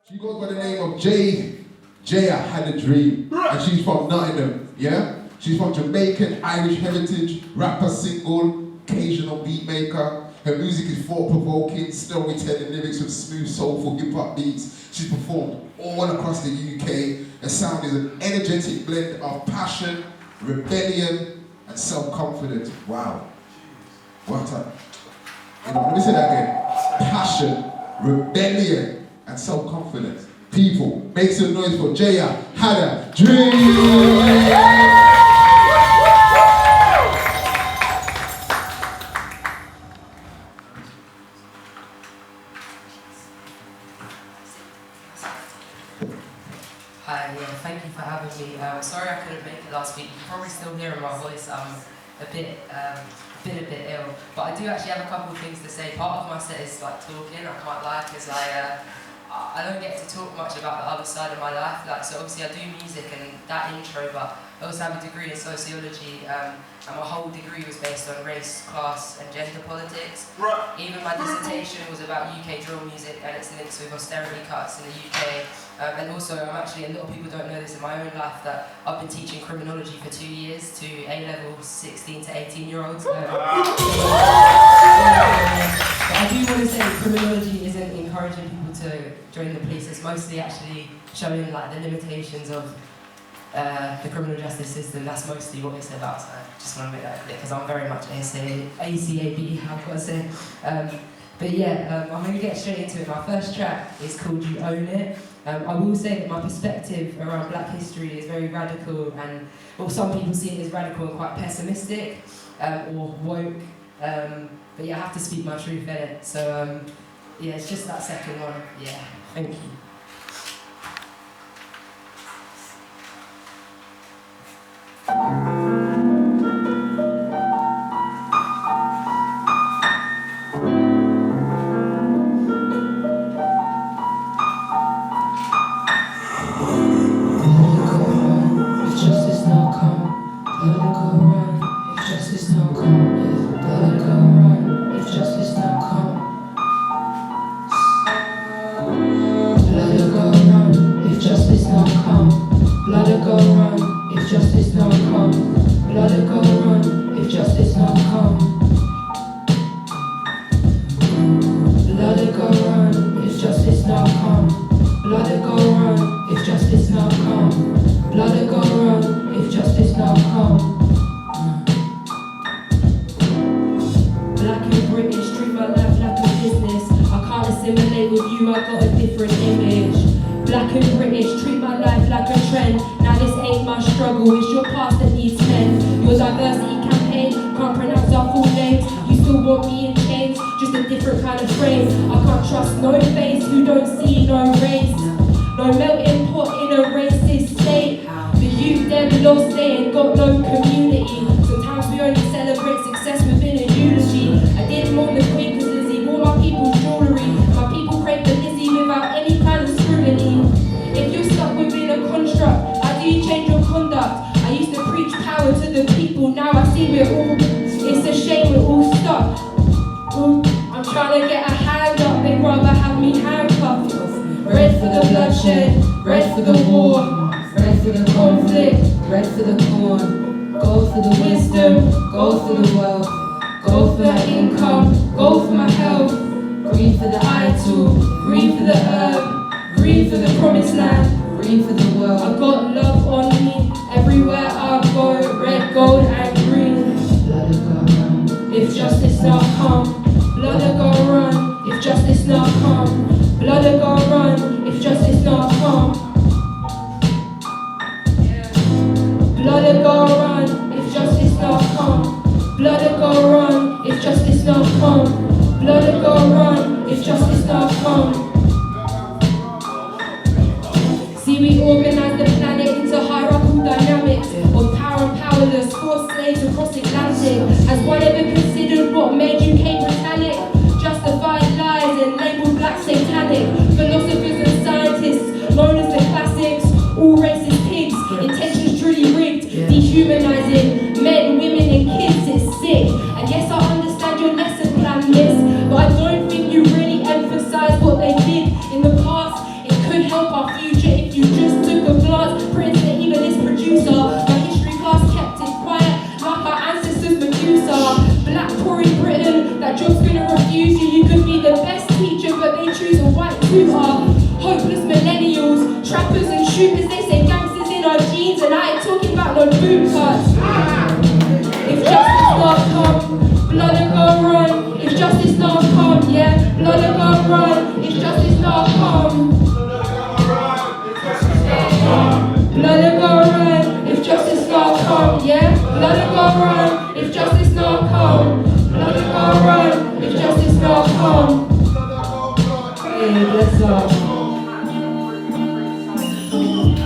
She goes by the name of JayaHadADream, and she's from Nottingham, yeah? She's from Jamaican Irish heritage, rapper, single, occasional beat maker. Her music is thought-provoking, storytelling lyrics with smooth, soulful hip-hop beats. She's performed all across the UK. Her sound is an energetic blend of passion, rebellion, and self-confidence. Wow. What a... Let me say that again. Passion, rebellion, and self-confidence. People, make some noise for JayaHadADream! Hi, thank you for having me. Sorry I couldn't make it last week. You're probably still hearing my voice. I'm a bit ill, but I do actually have a couple of things to say. Part of my set is like talking. I can't lie because I don't get to talk much about the other side of my life. Like, so obviously I do music and that intro, but I also have a degree in sociology, and my whole degree was based on race, class, and gender politics. Right. Even my dissertation was about UK drill music and its links with austerity cuts in the UK. And also, I'm actually, a lot of people don't know this in my own life, that I've been teaching criminology for 2 years to A-level 16 to 18-year-olds. But I do want to say criminology isn't encouraging people to join the police. It's mostly actually showing like the limitations of the criminal justice system. That's mostly what it's about. So I just want to make that clear because I'm very much ACAB, I've got to say. But yeah, I'm going to get straight into it. My first track is called You Own It. I will say that my perspective around black history is very radical, and well, some people see it as radical and quite pessimistic or woke. But yeah, I have to speak my truth in it. So yeah, it's just that second one. Yeah, thank you. But I don't think you really emphasize what they did in the past. It could black poor in Britain, that job's gonna refuse you. You could be the best teacher, but they choose a white tutor. Hopeless millennials, trappers and shooters, they say gangsters in our jeans, and I ain't talking about no boot cuts. If justice not come, blood will go run. If justice not come, yeah, blood will go run. If justice not come, blood will go run. If justice not come, yeah, blood will go run. If justice not come, blood will go run. If justice not come, hey, bless up.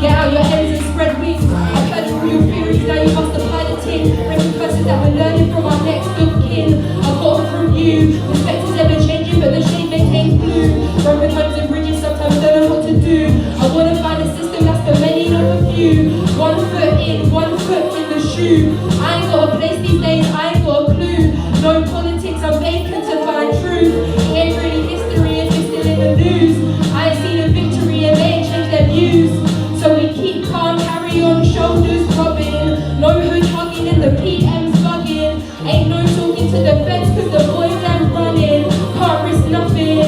Get out your ends and spread wings. I've heard of all your theories, now you must apply the tin. Bringing curses that we're learning from our next of kin. I've got them from you. Respect is ever changing, but the shade maintains blue. Broken homes and bridges, sometimes don't know what to do. I want to find a system that's for many, not for few. 1 foot in, 1 foot in the shoe. I ain't got a place these days, I ain't got a clue. No politics, I'm vacant to find truth. It ain't really history if it's still in the news. I ain't seen a victory and they ain't changed their views. So we keep calm, carry on, shoulders rubbing. No hood hugging and the PM's bugging. Ain't no talking to the feds cause the boys them running. Can't risk nothing.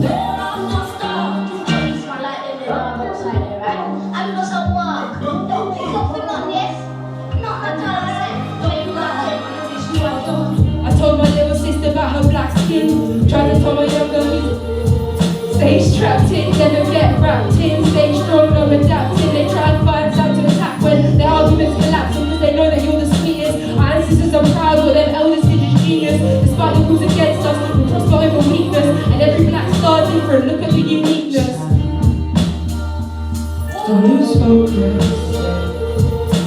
There are no stars. It's my light in the dark outside there, right? I'm not so work. Don't pick up for not yes. Not my time. Don't you got it? I told my little sister about her black skin. Tried to tell my younger stay strapped in, never get wrapped in. Stay strong, no adapting. They try and find time to attack when their arguments collapse because they know that you're the sweetest. Our ancestors are proud, but them elders did just genius. Despite the rules against us, we prosper over weakness. And every black star different, look at the uniqueness. Don't lose focus,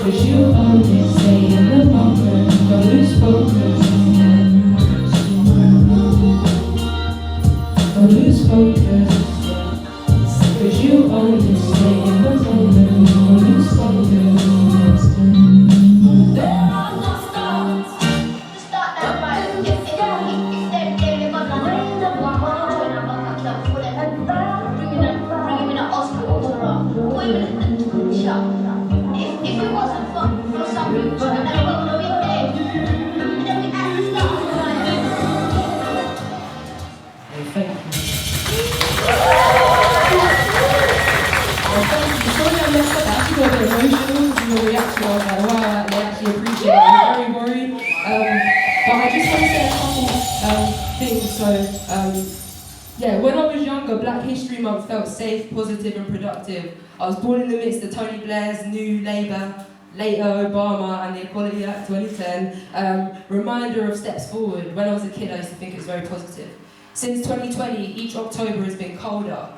cause you only stay in the moment. Don't lose focus. Don't lose focus, cause you only stay in the moment. Don't lose focus. There are no stars. Start that right. If them, they're gonna rain the one join a back up for them. Bring him in a hospital to run. Put him in the shop. If it wasn't for some reason, I never would have been dead. And then we had to start the fire. Thank you. Sorry I messed up. I actually got a bit emotional because your reaction. I was like, wow, they actually appreciate it. I'm very worried. But I just want to say a couple things. So, yeah, when I was younger, Black History Month felt safe, positive and productive. I was born in the midst of Tony Blair's New Labour, later Obama and the Equality Act 2010. Reminder of steps forward. When I was a kid, I used to think it was very positive. Since 2020, each October has been colder.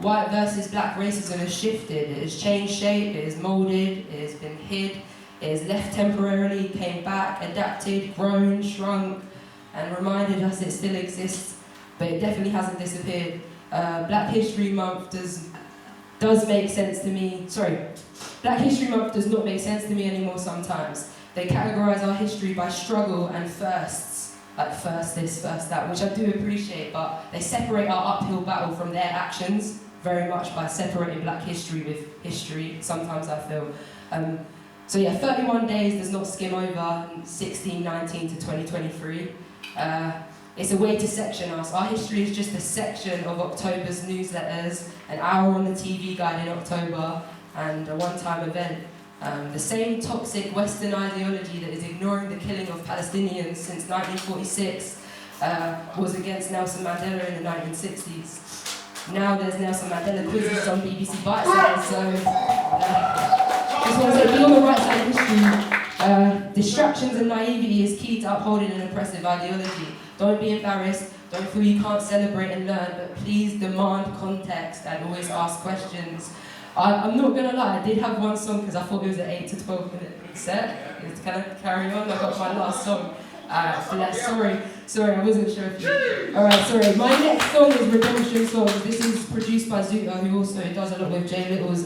White versus black racism has shifted. It has changed shape, it has moulded, it has been hid, it has left temporarily, came back, adapted, grown, shrunk, and reminded us it still exists, but it definitely hasn't disappeared. Black History Month does make sense to me. Black History Month does not make sense to me anymore sometimes. They categorise our history by struggle and firsts. Like first this, first that, which I do appreciate, but they separate our uphill battle from their actions very much by separating black history with history, sometimes I feel. So yeah, 31 days does not skim over 1619 to 2023. It's a way to section us. Our history is just a section of October's newsletters, an hour on the TV guide in October, and a one-time event. The same toxic Western ideology that is ignoring the killing of Palestinians since 1946 was against Nelson Mandela in the 1960s. Now there's Nelson Mandela quizzes on BBC Bitesize, so just want to say, be on the right side of history. Distractions and naivety is key to upholding an oppressive ideology. Don't be embarrassed, don't feel you can't celebrate and learn, but please demand context and always ask questions. I'm not gonna lie, I did have one song because I thought it was an 8 to 12 minute set. Can I carry on? I got my last song. Sorry, I wasn't sure if you... Alright, sorry. My next song is Redemption Songs. This is produced by Zuta, who also does a lot with Jay Littles.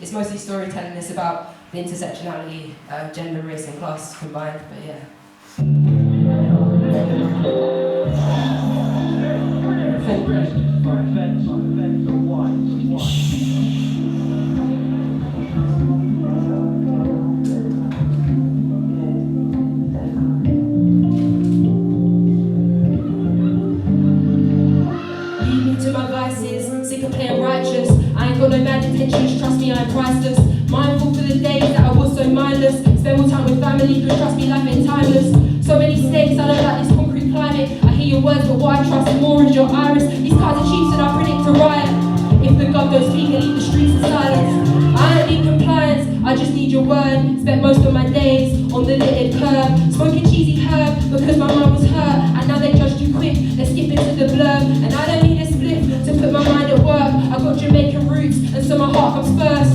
It's mostly storytelling. It's about the intersectionality, gender, race and class combined, but yeah. Thank you. because my mum was hurt, and now they judge too quick. They skip into the blur, and I don't need a split to put my mind at work. I got Jamaican roots, and so my heart comes first.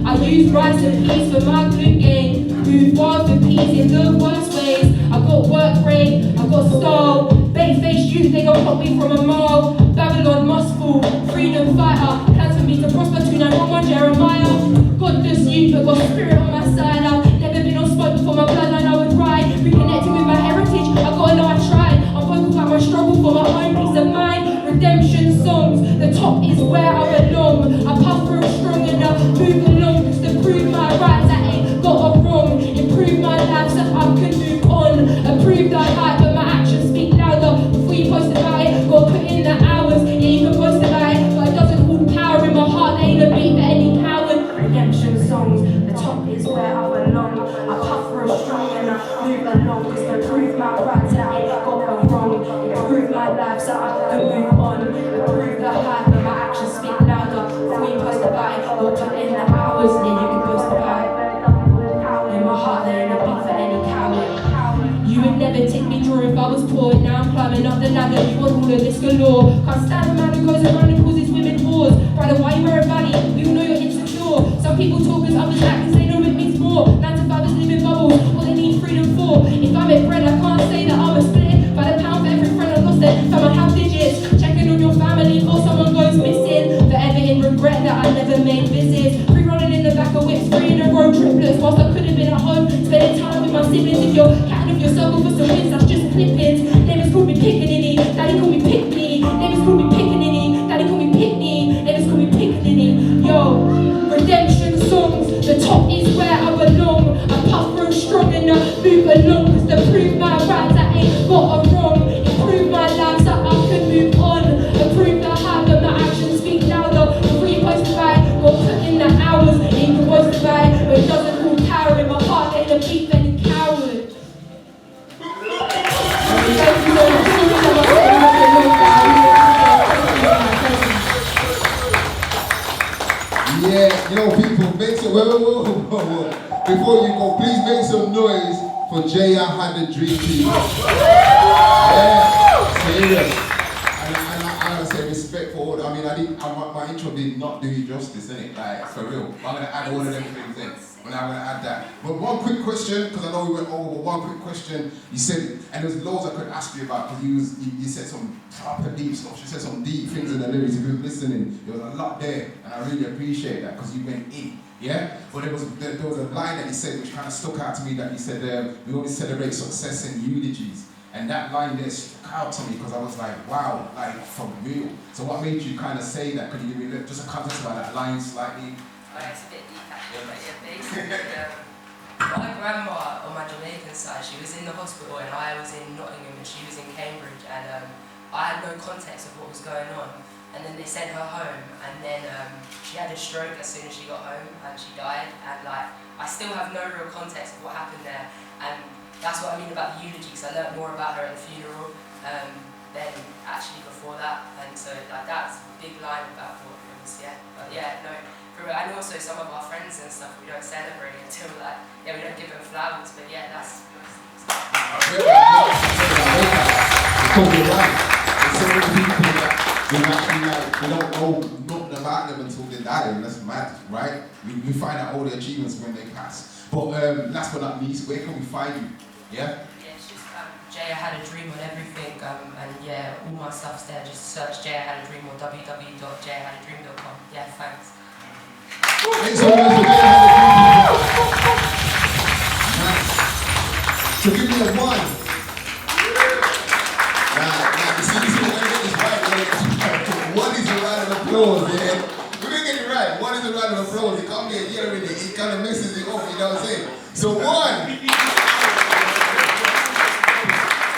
I use rice and peas for my glue game. Move wild with peas in the worst ways. I got work rate, I got style. Bait-faced youth, they gon' pop me from a mile. Babylon must fall, freedom fighter. Plans for me to prosper, 2911 Jeremiah. Godless youth, but got spirit on my side. I've never been on spot before my bloodline I would ride. Reconnecting with my heritage, I gotta know I tried. I'm vocal about my struggle for my own peace of mind. Redemption songs, the top is where I belong. I puff through strong enough, move along, just to prove my rights. I ain't got a wrong. Improve my life so I can move on. Approve the hype, but my actions speak louder. Before you post about it, gotta put in the hours. Yeah, you can post about it, but it doesn't hold power in my heart. There ain't a beat for any coward. Redemption songs, the top is where I belong. I puff through strong enough, move along, just to prove my rights. I ain't got a wrong. Improve my life so I can move on. Approve the hype, but my actions speak louder. Before you post about it, gotta put in the hours. Yeah, you can post about it. In my heart, there ain't a beat for any coward. You would never take me draw if I was poor. Now I'm climbing up the ladder, you want all of this galore. Can't stand a man who goes around and causes women wars. Brother, why you wear a valley? We all know you're insecure. Some people talk as others act cause they know it means more. 9 to 5 is living bubbles, what they need freedom for. If I make bread, I can't say that I'm a split. By the pound for every friend I lost it, someone have digits. Checking on your family before someone goes missing. Forever in regret that I never made visits. Free running in the back of whips, free in a road triplets. Whilst I could have been at home, spending time with my siblings. If you're catting off your circle for some wins, that's just clippings. Neighbours call me Pickaninny, daddy call me Pickney. Neighbours call me Pickaninny, daddy call me Pickney. Neighbours call me Pickaninny. Yo, redemption songs, the top is where I belong. I puff through strong enough, move along, cause to prove my rights I ain't got a wrong. Improve my life so I can move on. Approve the hype, but my actions speak louder. Before you post about it, go put in the hours. You can post about it, but it doesn't hold power in my heart. Ain't a beat for any coward. Thank you so much. Yeah, you know, people, make some, whoa. Before you go, please make some noise for JayaHadADream, people. Yeah, serious. And I say respect for all. I mean, my intro did not do you justice, innit? Like, for real. I'm gonna add all of them things in. And I'm gonna add that. But one quick question, because I know we went over, but one quick question. You said, and there's loads I could ask you about, because you said some proper deep stuff. You said some deep things in the lyrics. If you're listening, there was a lot there, and I really appreciate that, because you went in. Yeah? But there was a line that you said which kind of stuck out to me, that you said, we only celebrate success and eulogies. And that line there stuck out to me, because I was like, wow, like, for real. So what made you kind of say that? Could you give me just a context about that line slightly? It's a bit deep actually, but yeah, basically, my grandma on my Jamaican side, she was in the hospital and I was in Nottingham and she was in Cambridge, and I had no context of what was going on. And then they sent her home, and then she had a stroke as soon as she got home, and she died. And like, I still have no real context of what happened there, and that's what I mean about the eulogy, because I learned more about her at the funeral than actually before that. And so like, that's a big line about what it was, yeah. But yeah, no. And also some of our friends and stuff, we don't celebrate until like, yeah, we don't give them flowers, but yeah, that's... Because you're right. There's so many people that we don't know nothing about them until they die, and that's mad, right? We find out all their achievements when they pass. But last but not least, where can we find you? Yeah? Yeah, it's just JayaHadADream on everything, and yeah, all my stuff's there. Just search JayaHadADream or www.jayahadadream.com. Yeah, thanks. Make some noise for JayaHadADream. Nice. So give me a 1. You see, we're going to get this right. 1 is a round of applause, yeah? We're going to get it right. 1 is a round of applause. It can't be a year in it. It kind of messes it up, you know what I'm saying? So 1.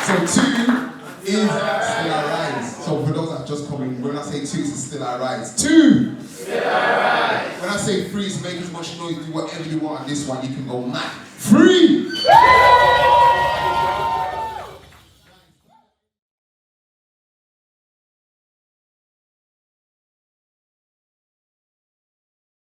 So 2 is still our rise. So for those that just come in, when I say 2, it's still our rise. 2! Still our rise. When I say 3, is make as much noise, do whatever you want on this one, you can go mad. 3!